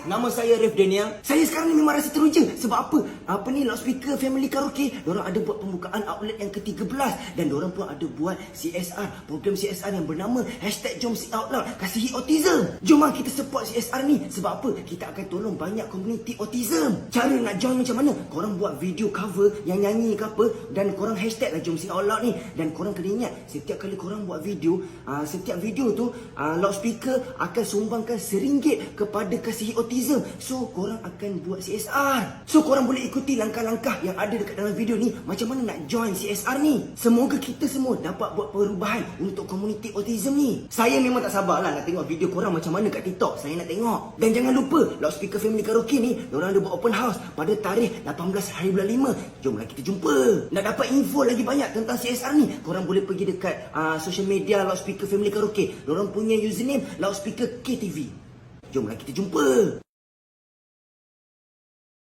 nama saya Ref Daniel. Saya sekarang ni memang rasa teruja. Sebab apa? Apa ni, Loudspeaker Family Karaoke, diorang ada buat pembukaan outlet yang ke-13. Dan diorang pun ada buat CSR, program CSR yang bernama #Jom Speak Out Loud Kasihi Autism. Jom lah kita support CSR ni. Sebab apa? Kita akan tolong banyak komuniti autism. Cara nak join macam mana? Korang buat video cover yang nyanyi ke apa, dan korang hashtag lah Jom Speak Out Loud ni. Dan korang kena ingat, setiap kali korang buat video, setiap video tu Loudspeaker akan sumbangkan RM1 kepada Kasihi Autism. So korang akan buat CSR. So korang boleh ikuti langkah-langkah yang ada dekat dalam video ni, macam mana nak join CSR ni. Semoga kita semua dapat buat perubahan untuk komuniti autism ni. Saya memang tak sabar lah nak tengok video korang macam mana kat TikTok. Saya nak tengok. Dan jangan lupa, Loudspeaker Family Karaoke ni diorang ada buat open house pada tarikh 18 hari bulan 5. Jomlah kita jumpa. Nak dapat info lagi banyak tentang CSR ni, korang boleh pergi dekat social media Loudspeaker Family Karaoke. Diorang punya username Loudspeaker KTV. Jomlah kita jumpa.